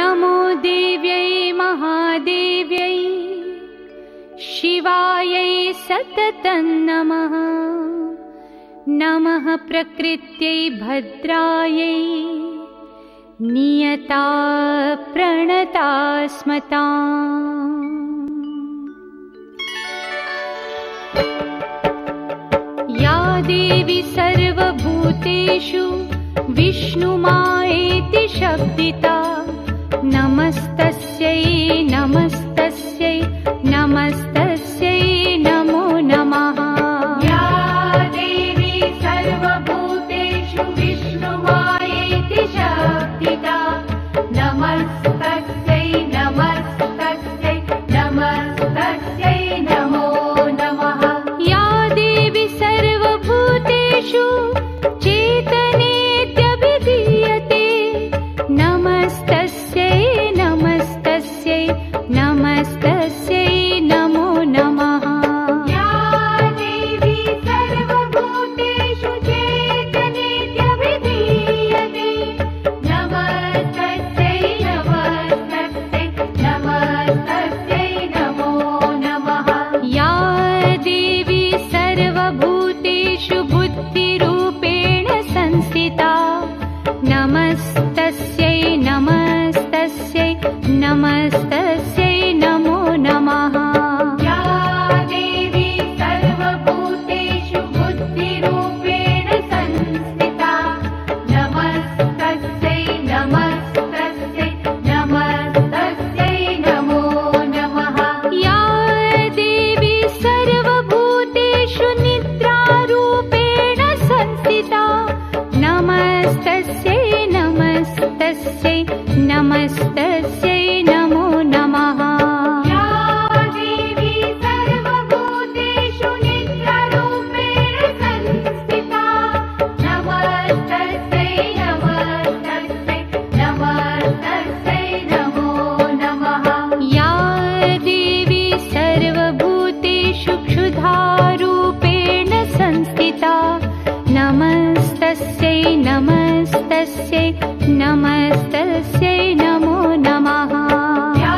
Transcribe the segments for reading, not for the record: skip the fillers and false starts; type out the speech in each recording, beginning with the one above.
नमो देव्यै महादेव्यै शिवायै सततं नमः। नमः प्रकृत्यै भद्रायै नियता प्रणता स्मताम्। या देवी सर्वभूतेषु विष्णुमायेति शब्दिता नमस्तस्यै नमस्तस्यै नमस्तस्यै नमो नमः। या देवी सर्वभूतेषु विष्णुमायेति शब्दिता नमस्तस्यै नमस्तस्यै नमस्तस्यै नमो नमः। या देवी सर्वभूतेषु चेतनेत्यभिधीयते नमस्तस्यै नमस्तस्यै नमस्तस्यै नमो नमः। या देवी सर्वभूतेषु चेतनेत्यभिधीयते नमस्तस्यै नमस्तस्यै नमस्तस्यै नमो नमः। या देवी सर्वभूतेषु बुद्धिरूपेण संस्थिता नमस्तस्यै नमस्तस्यै नमस्तस्यै नमो नमः। या देवी सर्वभूतेषु बुद्धिरूपेण संस्थिता नमस्तस्यै नमस्तस्यै नमस्तस्यै नमो नमः। या देवी सर्वभूतेषु निद्रारूपेण संस्थिता नमस्तस्यै नमस्तस्यै नमस्तस्यै नमो नमः। या देवी सर्वभूतेषु निद्रारूपेण संस्थिता नमस्तस्यै नमस्तस्यै नमस्तस्यै नमो नमः। या देवी सर्वभूतेषु क्षुधारूपेण संस्थिता नमस्तस्यै नमस्तस्यै नमस्तस्यै नमो नमः। या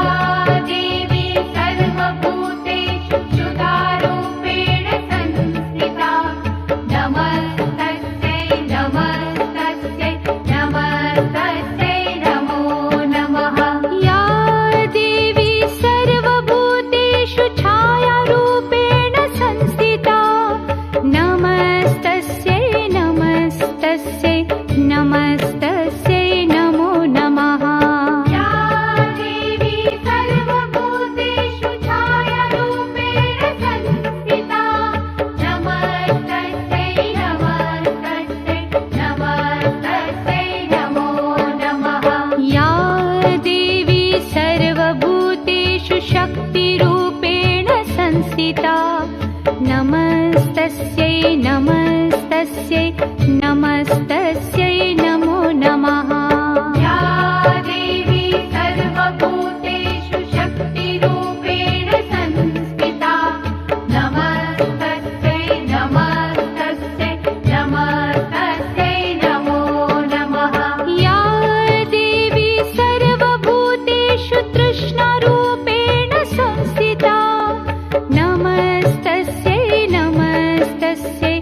देवी सर्वभूतेषु क्षुधारूपेण संस्थिता नमस्तस्यै नमस्तस्यै नमस्तस्यै नमो नमः। या देवी सर्वभूतेषु छायारूपेण संस्थिता नमस्तस्यै नमस्तस्यै नमस्तस्यै नमो नमः। या देवी सर्वभूतेषु छायारूपेण संस्थिता नमस्तस्यै नमस्तस्यै नमस्तस्यै नमो नमः। या देवी सर्वभूतेषु शक्तिरूपेण संस्थिता नमस्तस्यै नमस्तस्यै नमस्तस्यै नमो नमः। या देवी सर्वभूतेषु शक्तिरूपेण संस्थिता नमस्तस्यै नमस्तस्यै नमस्तस्यै नमो नमः। या देवी सर्वभूतेषु तृष्णारूपेण संस्थिता नमस्तस्यै नमस्तस्यै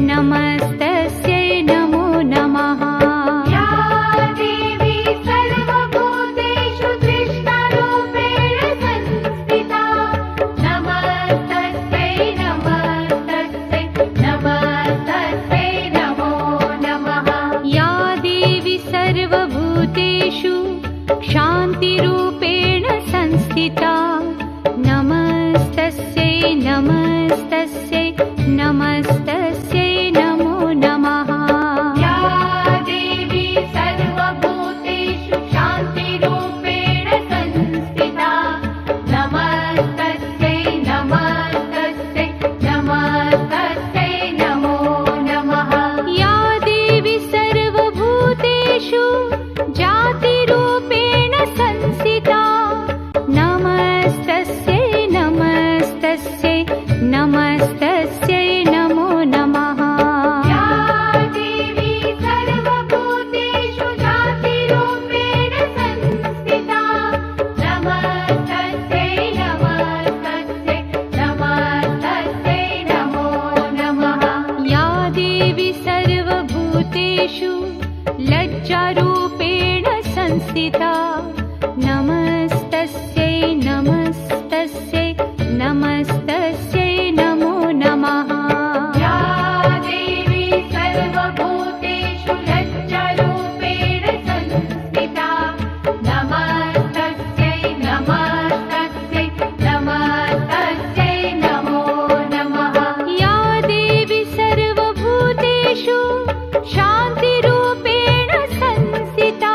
नमस्तस्यै नमो नमः। या देवी सर्वभूतेषु तृष्णारूपेण संस्थिता नमस्तस्यै नमस्तस्यै नमस्तस्यै नमो नमः। या देवी सर्वभूतेषु क्षान्तिरूपेण संस्थिता नमस्तस्यै नमस्तस्यै नमस्तस्यै नमो नमः। या देवी सर्वभूतेषु शान्तिरूपेण संस्थिता नमस्तस्यै नमस्तस्यै नमस्तस्यै नमो नमः। या देवी सर्वभूतेषु जातिरूपेण संस्थिता नमस्तस्यै नमस्तस्यै नमस्तस्यै नमो संस्थिता नमस्तस्यै नमस्तस्यै नमस्तस्यै नमो नमः या देवी सर्वभूतेषु लज्जारूपेण संस्थिता नमस्तस्यै नमस्तस्यै नमस्तस्यै नमो नमः या देवी सर्वभूतेषु शान्तिरूपेण संस्थिता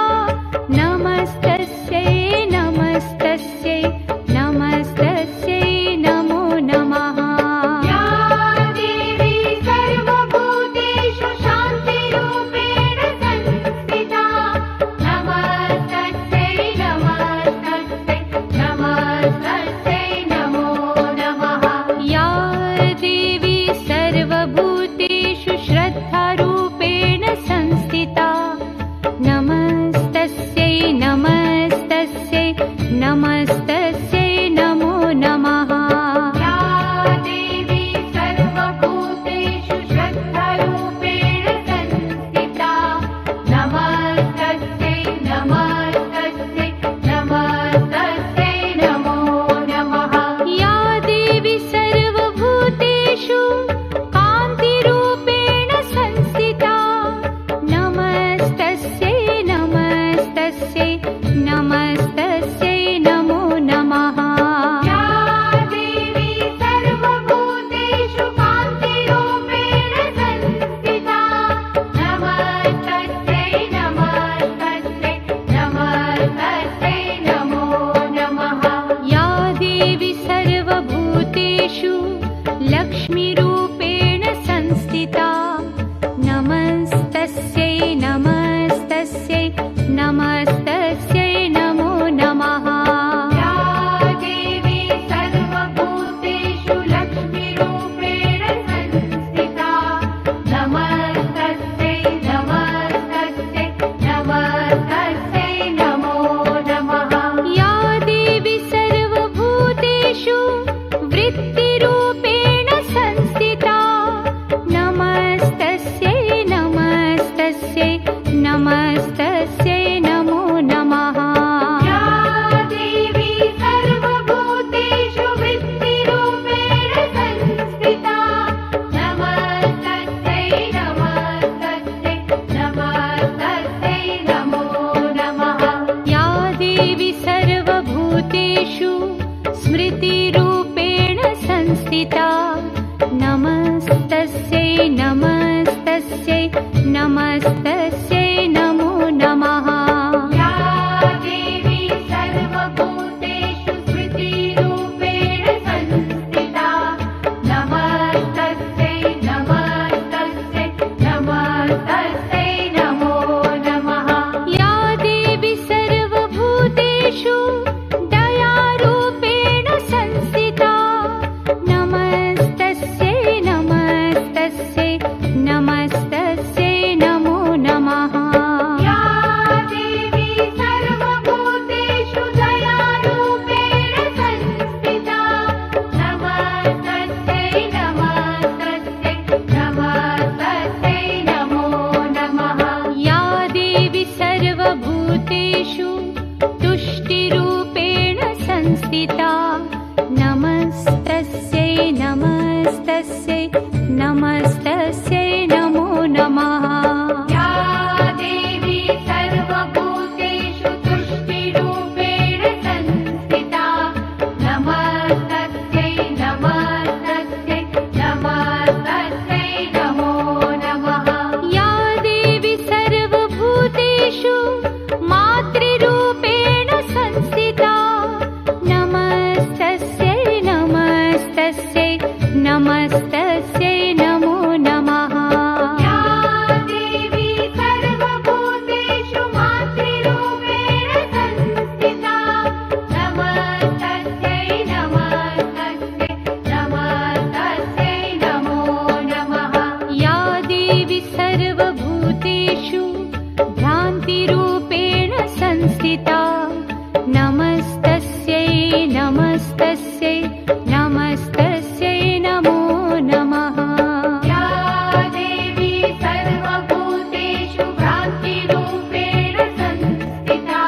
नमस्तस्यै नमस्तस्यै नमस्तस्यै नमो नमः या देवी सर्वभूतेषु शान्तिरूपेण संस्थिता नमस्तस्यै नमस्तस्यै नमस्तस्यै नमो नमः या देवी सर्वभूतेषु श्रद्धारूपेण संस्थिता नमस्तस्यै नमस्तस्यै नमस्तस्यै नमो नमः या देवी सर्वभूतेषु श्रद्धारूपेण संस्थिता नमस्तस्यै नमस्तस्यै नमस्तस्यै नमो नमः या देवी सर्वभूतेषु कान्तिरूपेण संस्थिता नमस्तस्यै नमस्तस्यै नमस्तस्यै नमो नमः या देवी सर्वभूतेषु कान्तिरूपेण संस्थिता नमस्तस्यै नमस्तस्यै नमस्तस्यै नमो नमः या देवी सर्वभूतेषु लक्ष्मीरूपेण संस्थिता नमस्तस्यै नमस्तस्यै नमस्तस्यै नमो नमः या देवी सर्वभूतेषु लक्ष्मीरूपेण संस्थिता नमस्तस्यै नमस्तस्यै नमस्तस्यै नमो नमः या देवी सर्वभूतेषु वृत्तिरूपेण संस्थिता नमस्तस्यै नमस्तस्यै नमस्तस्यै नमो नमः या देवी सर्वभूतेषु वृत्तिरूपेण संस्थिता नमस्तस्यै नमस्तस्यै नमस्तस्यै नमो नमः या देवी सर्वभूतेषु स्मृतिरूपेण संस्थिता नमस्तस्यै नमस्तस्यै नमस्तस्यै नमो नमः या देवी सर्वभूतेषु स्मृतिरूपेण संस्थिता नमस्तस्यै नमस्तस्यै नमस्तस्यै नमो नमः या देवी सर्वभूतेषु दयारूपेण संस्थिता नमस्तस्यै नमस्तस्यै नमस्तस्यै नमो नमः या देवी सर्वभूतेषु दयारूपेण संस्थिता नमस्तस्यै नमस्तस्यै नमस्तस्यै नमो नमः या देवी सर्वभूतेषु तुष्टिरूपेण संस्थिता नमस्तस्यै नमस्तस्यै नमस्तस्यै नमो नमः या देवी सर्वभूतेषु तुष्टिरूपेण संस्थिता नमस्तस्यै नमस्तस्यै नमस्तस्यै नमो नमः या देवी सर्वभूतेषु मातृरूपेण संस्थिता नमस्तस्यै नमस्तस्यै नमस्तस्यै नमो नमः या देवी सर्वभूतेषु मातृरूपेण संस्थिता नमस्तस्यै नमस्तस्यै नमस्तस्यै नमो नमः या देवी सर्वभूतेषु भ्रान्तिरूपेण संस्थिता नमस्तस्यै नमस्तस्यै नमस्तस्यै नमो नमः या देवी सर्वभूतेषु भ्रान्तिरूपेण संस्थिता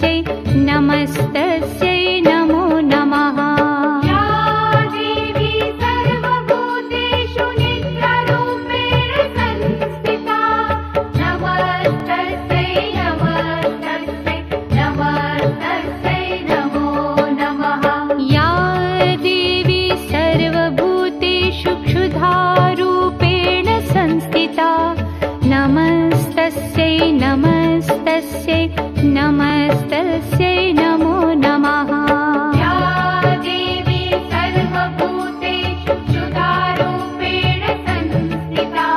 नमस्तस्यै नमस्तस्यै नमो नमः। या देवी सर्वभूतेषु नित्यरूपेण संस्थिता नमस्तस्यै नमस्तस्यै नमस्तस्यै नमो नमः। या देवी सर्वभूतेषु क्षुधारूपेण संस्थिता नमस्तस्यै नमस्तस्यै नमस्तस्यै नमो नमः। या देवी सर्वभूतेषु क्षुधारूपेण संस्थिता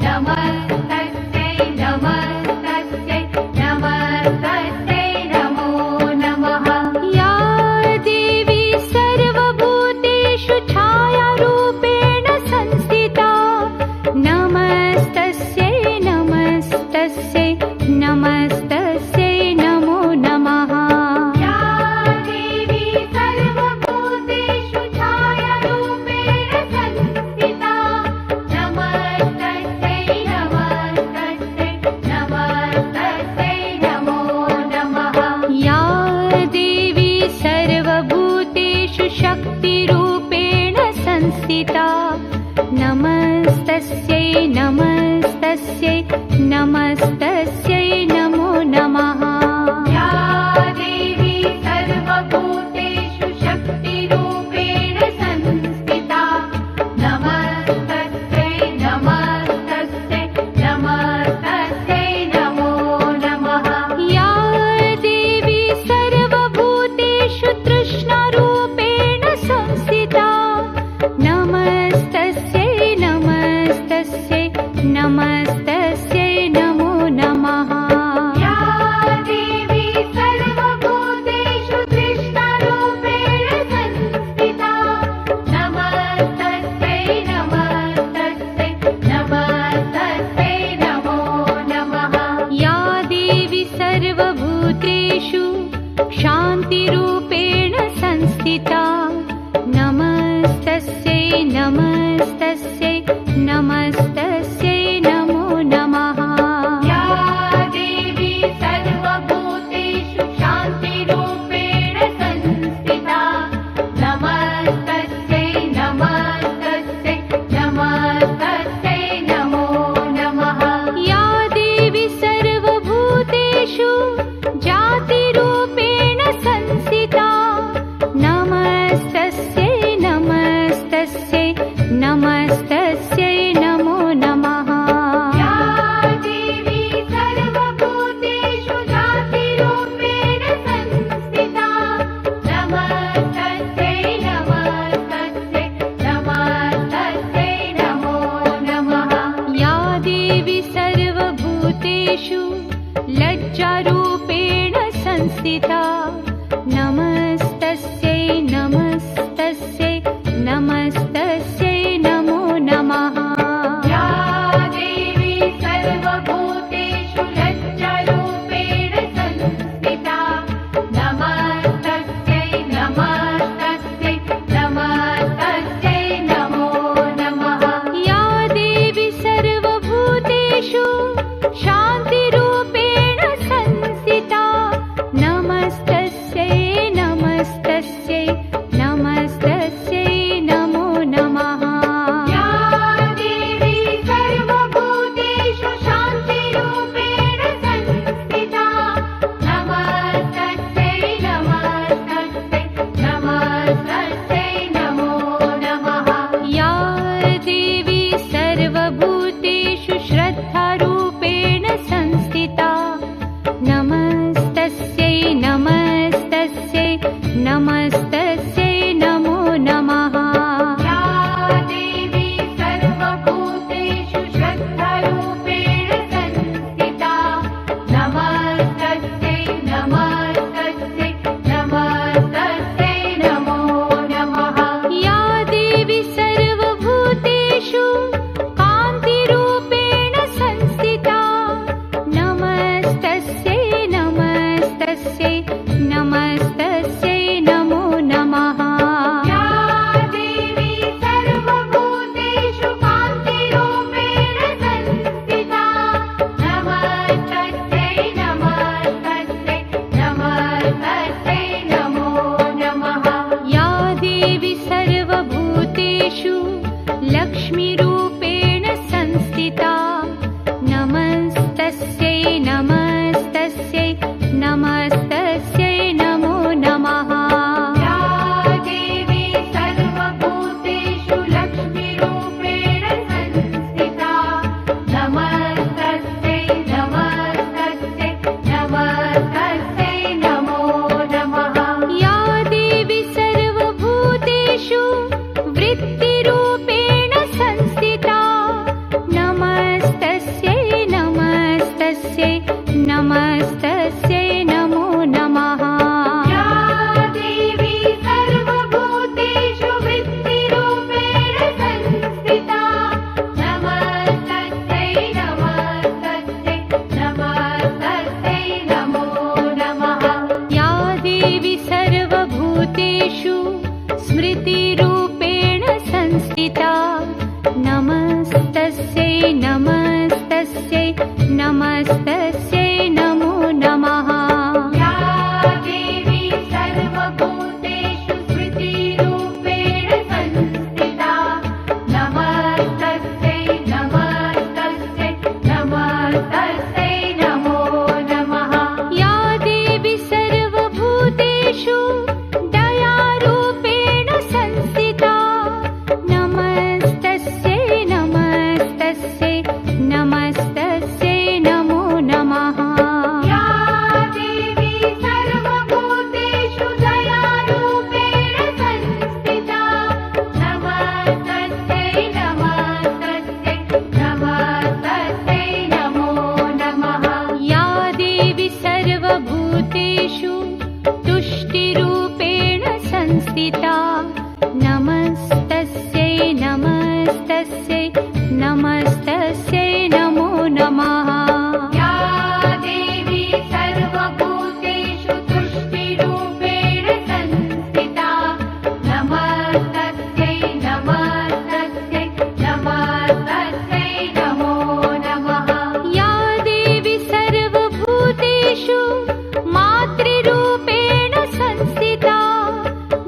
नमस्तस्यै नमस्तस्यै नमस्तस्यै नमो नमः। या देवी सर्वभूतेषु छायारूपेण संस्थिता नमस्तस्यै नमस्तस्यै नमस्तस्यै नमो नमः। या देवी सर्वभूतेषु छायारूपेण संस्थिता नमस्तस्यै नमस्तस्यै नमस्तस्यै नमो नमः। या देवी सर्वभूतेषु शक्तिरूपेण संस्थिता नमस्तस्यै नमस्तस्यै नमस्तस्यै नमो नमः। या देवी सर्वभूतेषु शक्तिरूपेण संस्थिता नमस्तस्यै नमस्तस्यै नमस्तस्यै नमो नमः। या देवी सर्वभूतेषु तृष्णारूपेण संस्थिता नमस्तस्यै नमस्तस्यै नमस्तस्यै नमो नमः। या देवी सर्वभूतेषु तृष्णारूपेण संस्थिता नमस्तस्यै नमस्तस्यै नमस्तस्यै नमो नमः। या देवी सर्वभूतेषु शान्तिरूपेण संस्थिता नमस्तस्यै नमस्तस्यै नमस्तस्यै नमो नमः। या देवी सर्वभूतेषु शान्तिरूपेण संस्थिता नमस्तस्यै नमस्तस्यै नमस्तस्यै नमो नमः। या देवी सर्वभूतेषु जातिरूपेण संस्थिता नमस्तस्यै नमस्तस्यै नमस्तस्यै नमो नमः। या देवी सर्वभूतेषु जातिरूपेण संस्थिता नमस्तस्यै नमस्तस्यै नमस्तस्यै नमो नमः। या देवी सर्वभूतेषु लज्जारूपेण संस्थिता नमस्तस्यै नमस्तस्यै नमस्तस्यै नमो नमः। या देवी सर्वभूतेषु लज्जारूपेण संस्थिता नमस्तस्यै नमस्तस्यै नमस्तस्यै नमो नमः। या देवी सर्वभूतेषु शान्तिरूपेण संस्थिता नमस्तस्यै नमस्तस्यै नमस्तस्यै नमो नमः। या देवी सर्वभूतेषु शान्तिरूपेण संस्थिता नमस्तस्यै नमस्तस्यै नमस्तस्यै नमो नमः। या देवी सर्वभूतेषु श्रद्धारूपेण संस्थिता नमस्तस्यै नमस्तस्यै नमस्तस्यै नमो नमः। या देवी सर्वभूतेषु श्रद्धारूपेण संस्थिता नमस्तस्यै नमस्तस्यै नमस्तस्यै नमो नमः। या देवी सर्वभूतेषु कान्तिरूपेण संस्थिता नमस्तस्यै नमस्तस्यै नमस्तस्यै नमो तुष्टिरूपेण संस्थिता नमस्तस्यै नमस्तस्यै नमस्तस्यै नमो नमः या देवी सर्वभूतेषु तुष्टिरूपेण संस्थिता नमस्तस्यै नमस्तस्यै नमस्तस्यै नमो नमः या देवी सर्वभूतेषु मातृरूपेण संस्थिता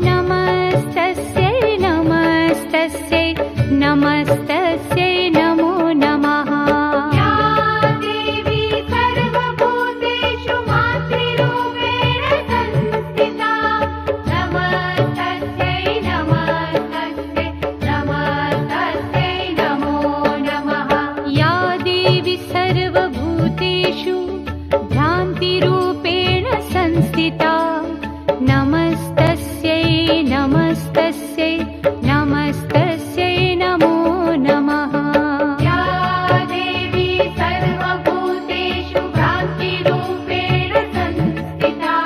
नमस्तस्यै नमस्तस्यै नमस्तस्यै नमो नमः या देवी सर्वभूतेषु मातृरूपेण संस्थिता नमस्तस्यै नमस्तस्यै नमस्तस्यै नमो नमः या देवी सर्वभूतेषु भ्रान्तिरूपेण संस्थिता नमस्तस्यै नमस्तस्यै नमस्तस्यै नमो नमः या देवी सर्वभूतेषु भ्रान्तिरूपेण संस्थिता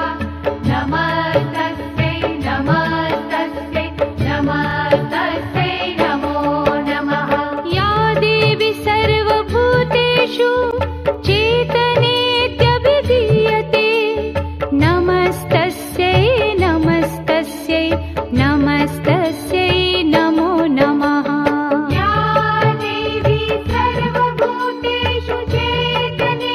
नमस्तस्यै नमस्तस्यै नमस्तस्यै नमो नमः या देवी सर्वभूतेषु चेतनेत्यभिधीयते नमस्तस्यै नमस्तस्यै नमस्तस्यै नमो नमः या देवी सर्वभूतेषु चेतनेत्यभिधीयते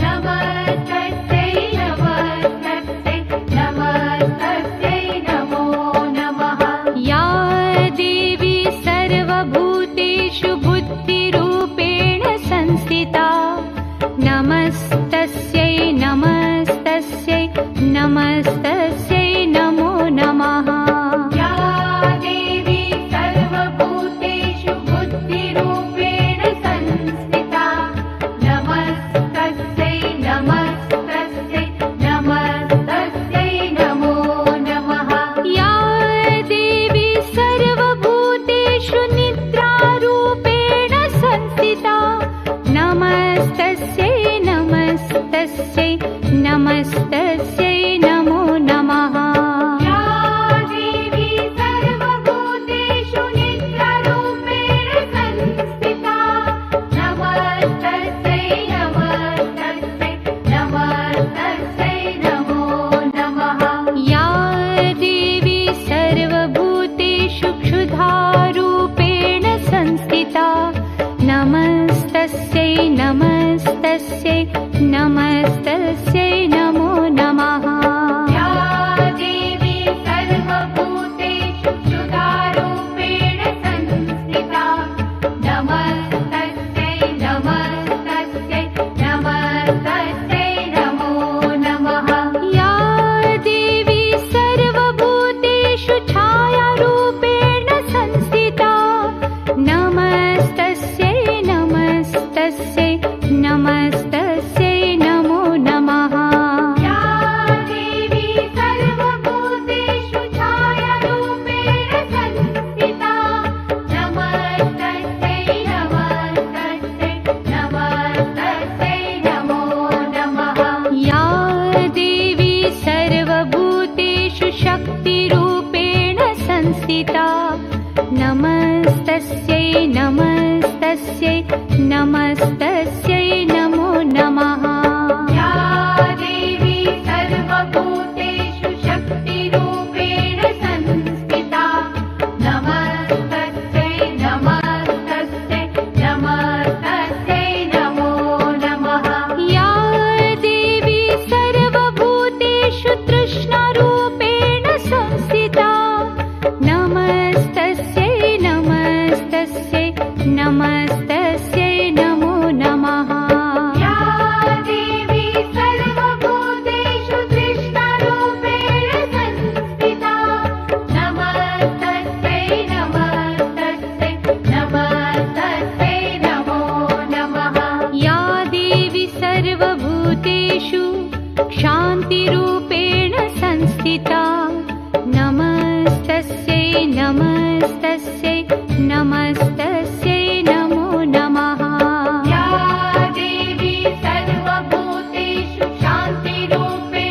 नमस्तस्यै नमस्तस्यै नमस्तस्यै नमो नमः या देवी सर्वभूतेषु बुद्धिरूपेण संस्थिता नमस्तस्यै नमस्तस्यै नमस्तस्यै नमो नमः या देवी सर्वभूतेषु बुद्धिरूपेण संस्थिता नमस्तस्यै नमस्तस्यै नमस्तस्यै नमो नमः या देवी सर्वभूतेषु निद्रारूपेण संस्थिता नमस्तस्यै नमस्तस्यै नमस्तस्यै नमो नमः या देवी सर्वभूतेषु निद्रारूपेण संस्थिता नमस्तस्यै नमस्तस्यै नमस्तस्यै नमो नमः या देवी सर्वभूतेषु क्षुधारूपेण संस्थिता नमस्तस्यै नमस्तस्यै नमस्तस्यै नमो नमः या देवी सर्वभूतेषु क्षुधारूपेण संस्थिता नमस्तस्यै नमस्तस्यै नमस्तस्यै नमो नमः या देवी सर्वभूतेषु छायारूपेण संस्थिता नमस्तस्यै नमस्तस्यै नमस्तस्यै नमो नमः या देवी सर्वभूतेषु छायारूपेण संस्थिता नमस्तस्यै नमस्तस्यै नमस्तस्यै नमो नमः या देवी सर्वभूतेषु शक्तिरूपेण संस्थिता नमस्तस्यै नमस्तस्यै नमस्तस्यै नमो नमः या देवी सर्वभूतेषु शक्तिरूपेण संस्थिता नमस्तस्यै नमस्तस्यै नमस्तस्यै नमो नमः या देवी सर्वभूतेषु तृष्णारूपेण संस्थिता नमस्तस्यै नमस्तस्यै नमस्तस्यै नमो नमः या देवी सर्वभूतेषु तृष्णारूपेण संस्थिता नमस्तस्यै नमस्तस्यै नमस्तस्यै नमो नमः या देवी सर्वभूतेषु शान्तिरूपेण संस्थिता नमस्तस्यै नमस्तस्यै नमस्तस्यै नमो नमः या देवी सर्वभूतेषु शान्तिरूपेण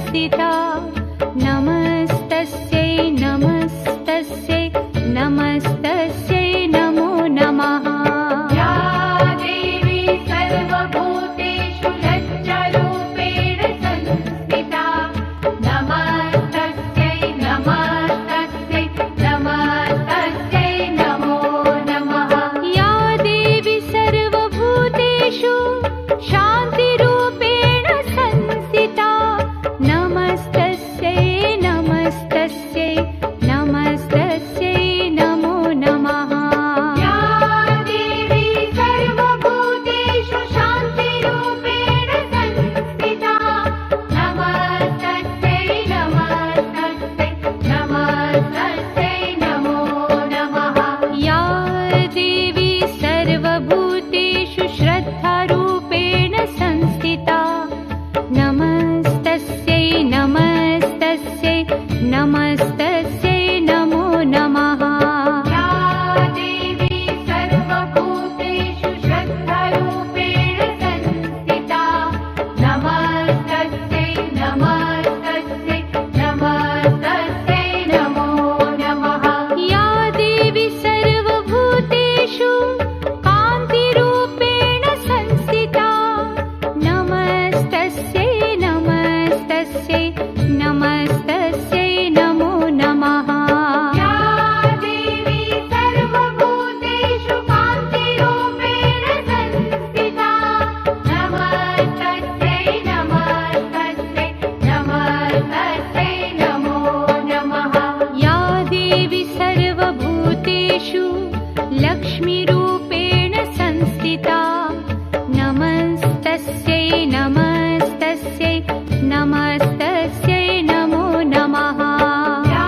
संस्थिता नमस्तस्यै नमस्तस्यै नमस्तस्यै नमो नमः या देवी सर्वभूतेषु लज्जारूपेण संस्थिता नमस्तस्यै नमस्तस्यै नमस्तस्यै नमो नमः या देवी सर्वभूतेषु शान्तिरूपेण संस्थिता नमस्तस्यै नमस्तस्यै नमस्तस्यै नमो नमः या देवी सर्वभूतेषु शान्तिरूपेण संस्थिता नमस्तस्यै नमस्तस्यै नमस्तस्यै नमो नमः या देवी सर्वभूतेषु श्रद्धारूपेण संस्थिता नमस्तस्यै नमस्तस्यै नमस्तस्यै नमो नमः या देवी सर्वभूतेषु श्रद्धारूपेण संस्थिता नमस्तस्यै नमस्तस्यै नमस्तस्यै नमो नमः या देवी सर्वभूतेषु कान्तिरूपेण संस्थिता नमस्तस्यै नमस्तस्यै नमस्तस्यै नमो नमः या देवी सर्वभूतेषु कान्तिरूपेण संस्थिता नमस्तस्यै नमस्तस्यै नमस्तस्यै नमो नमः या देवी सर्वभूतेषु लक्ष्मीरूपेण संस्थिता नमस्तस्यै नमस्तस्यै नमस्तस्यै नमो नमः या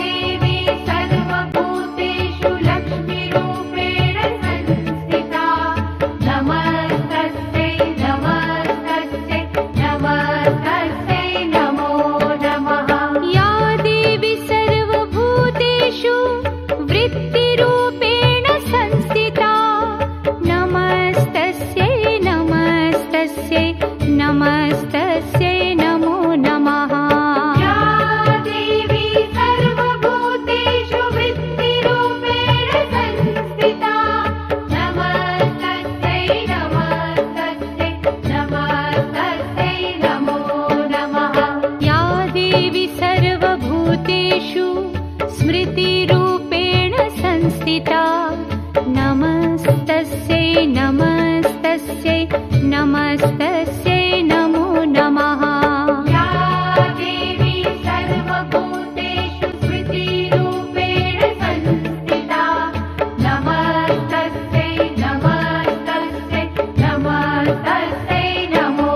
देवी सर्वभूतेषु लक्ष्मीरूपेण संस्थिता नमस्तस्यै नमस्तस्यै नमस्तस्यै नमो नमः या देवी सर्वभूतेषु वृत्तिरूपेण संस्थिता नमस्तस्यै नमस्तस्यै नमस्तस्यै नमो नमः या देवी सर्वभूतेषु वृत्तिरूपेण संस्थिता नमस्तस्यै नमस्तस्यै नमस्तस्यै नमो नमः या देवी सर्वभूतेषु स्मृतिरूपेण संस्थिता नमस्तस्यै नमस्तस्यै नमस्तस्यै नमो नमः या देवी सर्वभूतेषु स्मृतिरूपेण संस्थिता नमस्तस्यै नमस्तस्यै नमस्तस्यै नमो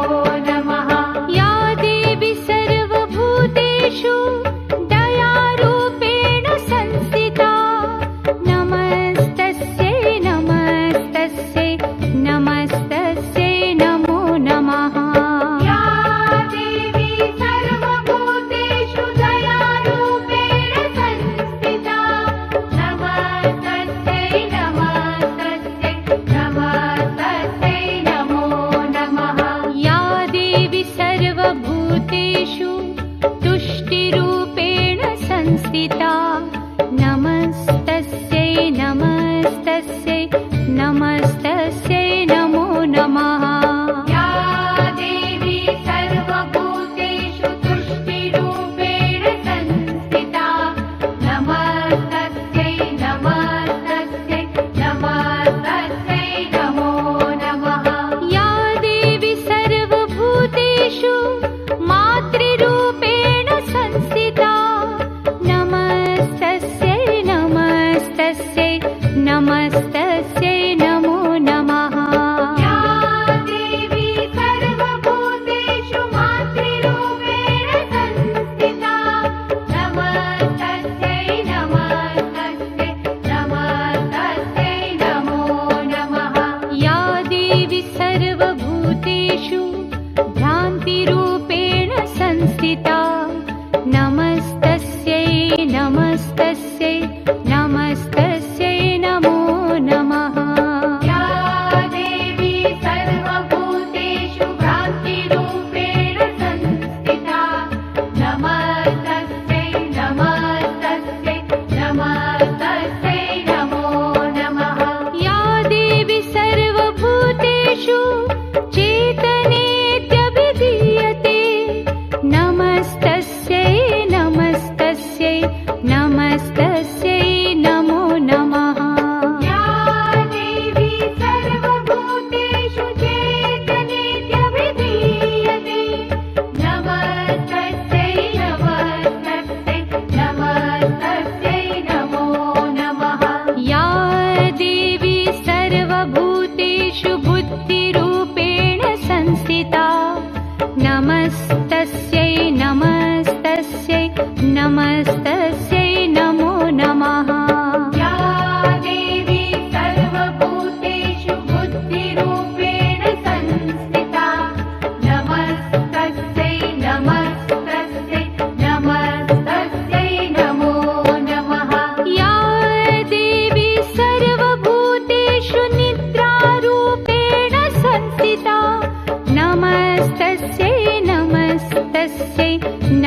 नमः या देवी सर्वभूतेषु दयारूपेण संस्थिता नमस्तस्यै नमस्तस्यै नमस्तस्यै नमो नमः या देवी सर्वभूतेषु दयारूपेण संस्थिता नमस्तस्यै नमस्तस्यै नमस्तस्यै नमो नमः या देवी सर्वभूतेषु तुष्टिरूपेण संस्थिता नमस्तस्यै नमस्तस्यै नमस्तस्यै नमो नमः या देवी सर्वभूतेषु तुष्टिरूपेण संस्थिता नमस्तस्यै नमस्तस्यै नमस्तस्यै नमो नमः या देवी सर्वभूतेषु मातृरूपेण संस्थिता नमस्तस्यै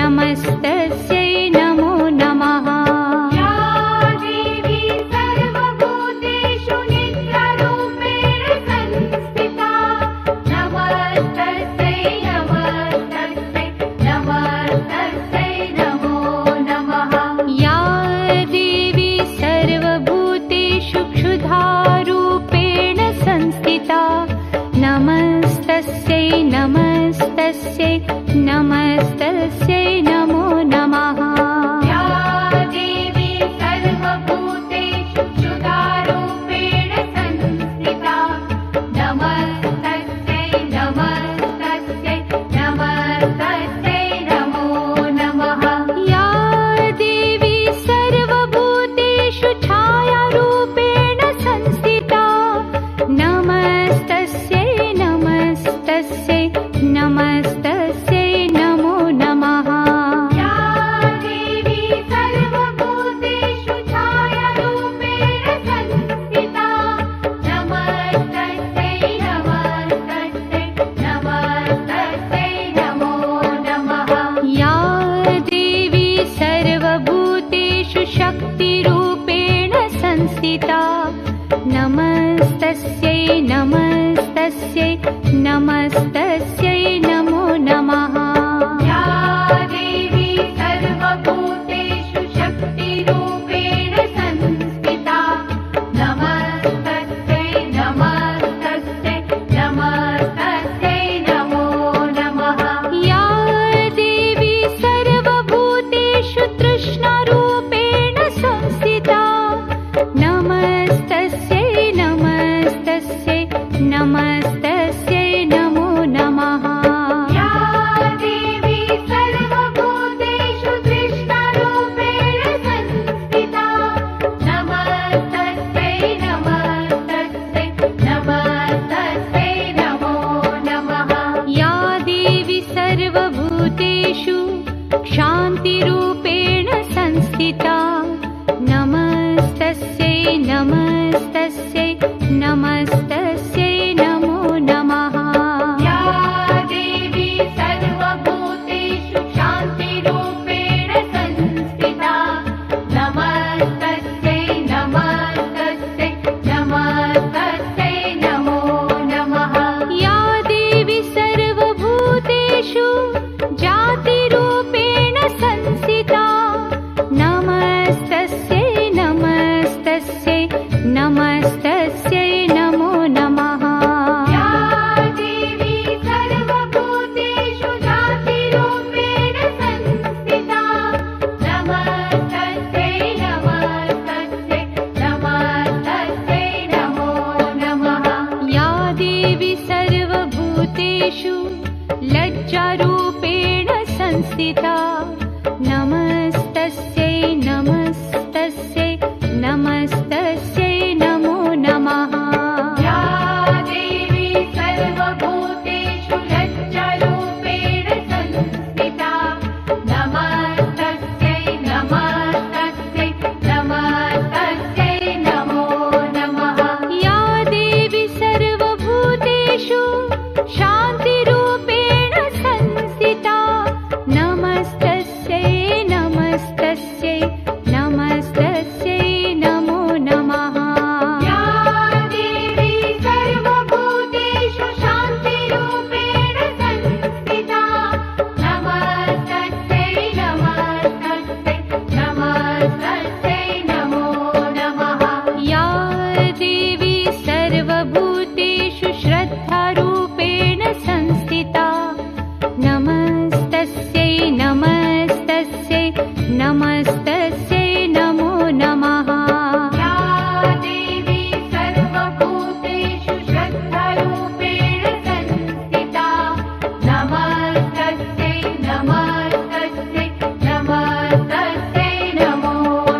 नमस्तस्यै नमो नमः। या देवी सर्वभूतेषु नित्यरूपेण संस्थिता नमस्तस्यै नमस्तस्यै नमस्तस्यै नमो नमः। या देवी सर्वभूतेषु क्षुधारूपेण संस्थिता नमस्तस्यै नमस्तस्यै नमस्तस्यै नमो नमः। या देवी सर्वभूतेषु क्षुधारूपेण संस्थिता नमस्तस्यै नमस्तस्यै नमस्तस्यै नमो नमः। या देवी सर्वभूतेषु छायारूपेण संस्थिता नमस्तस्यै नमस्तस्यै नमस्तस्यै नमो नमः। या देवी सर्वभूतेषु छायारूपेण संस्थिता नमस्तस्यै नमस्तस्यै नमस्तस्यै नमो नमः। या देवी सर्वभूतेषु शक्तिरूपेण संस्थिता नमस्तस्यै नमस्तस्यै नमस्तस्यै नमो नमः। या देवी सर्वभूतेषु शक्तिरूपेण संस्थिता नमस्तस्यै नमस्तस्यै नमस्तस्यै नमो नमः। या देवी सर्वभूतेषु तृष्णारूपेण संस्थिता नमस्तस्यै नमस्तस्यै नमस्तस्यै नमो नमः। या देवी सर्वभूतेषु तृष्णारूपेण संस्थिता नमस्तस्यै नमस्तस्यै नमस्तस्यै नमो नमः। या देवी सर्वभूतेषु शान्तिरूपेण संस्थिता नमस्तस्यै नमस्तस्यै नमस्तस्यै नमो नमः। या देवी सर्वभूतेषु शान्तिरूपेण संस्थिता नमस्तस्यै नमस्तस्यै नमस्तस्यै नमो नमः। या देवी सर्वभूतेषु जातिरूपेण संस्थिता नमस्तस्यै नमस्तस्यै नमस्तस्यै नमो नमः। या देवी सर्वभूतेषु जातिरूपेण संस्थिता नमस्तस्यै नमस्तस्यै नमस्तस्यै नमो नमः। या देवी सर्वभूतेषु लज्जारूपेण संस्थिता नमस्तस्यै नमस्तस्यै नमस्तस्यै नमो नमः। या देवी सर्वभूतेषु लज्जारूपेण संस्थिता नमस्तस्यै नमस्तस्यै नमस्तस्यै नमो नमः। या देवी सर्वभूतेषु शान्तिरूपेण संस्थिता नमस्तस्यै नमस्तस्यै नमस्तस्यै नमो नमः। या देवी सर्वभूतेषु शान्तिरूपेण संस्थिता नमस्तस्यै नमस्तस्यै नमस्तस्यै नमो नमः। या देवी सर्वभूतेषु श्रद्धारूपेण संस्थिता नमस्तस्यै नमस्तस्यै नमस्तस्यै नमो नमः। या देवी सर्वभूतेषु श्रद्धारूपेण संस्थिता नमस्तस्यै नमस्तस्यै नमस्तस्यै नमो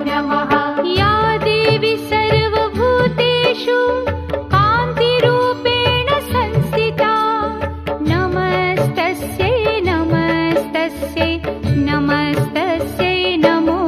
नमः। या देवी सर्वभूतेषु कान्तिरूपेण संस्थिता नमस्तस्यै नमस्तस्यै नमस्तस्यै नमो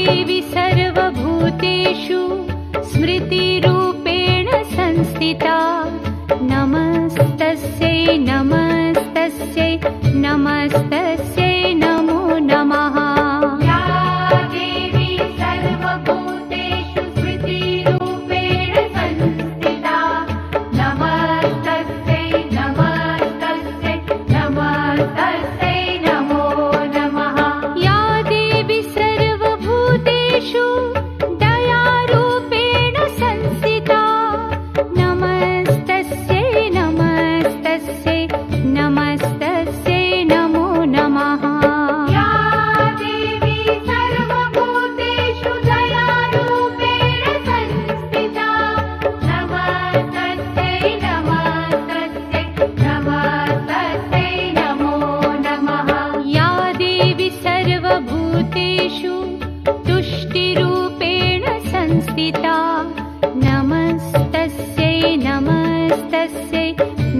देवी सर्वभूतेषु स्मृतिरूपेण संस्थिता नमस्तस्यै नमस्तस्यै नमस्तस्यै नमो नमः या देवी सर्वभूतेषु स्मृतिरूपेण संस्थिता नमस्तस्यै नमस्तस्यै नमस्तस्यै नमो नमः या देवी सर्वभूतेषु दयारूपेण संस्थिता नमस्तस्यै नमस्तस्यै नमस्तस्यै नमो नमः या देवी सर्वभूतेषु दयारूपेण संस्थिता नमस्तस्यै नमस्तस्यै नमस्तस्यै नमो नमः या देवी सर्वभूतेषु तुष्टिरूपेण संस्थिता नमस्तस्यै नमस्तस्यै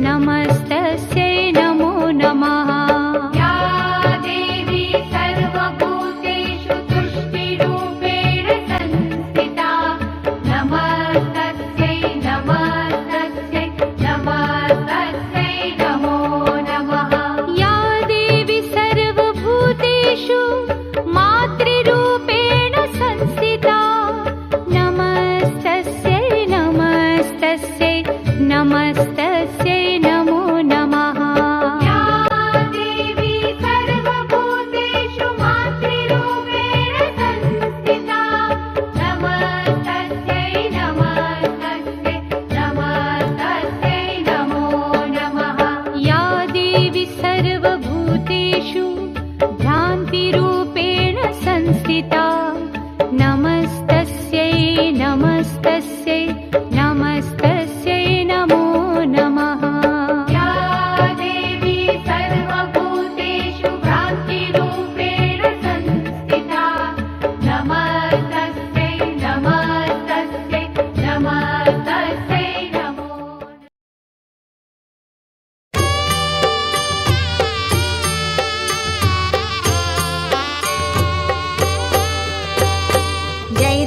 नमस्तस्यै नमो नमः या देवी सर्वभूतेषु तुष्टिरूपेण संस्थिता नमस्तस्यै नमस्तस्यै नमस्तस्यै नमो नमः या देवी सर्वभूतेषु मातृरूपेण संस्थिता नमस्तस्यै नमस्तस्यै नमस्तस्यै नमो नमः या देवी सर्वभूतेषु मातृरूपेण संस्थिता नमस्तस्यै नमस्तस्यै नमस्तस्यै नमो नमः या देवी सर्वभूतेषु भ्रान्तिरूपेण संस्थिता नमस्तस्यै नमस्तस्यै नमस्तस्यै नमो नमः या देवी सर्वभूतेषु भ्रान्तिरूपेण संस्थिता नमस्तस्यै नमस्तस्यै नमस्तस्यै नमो जय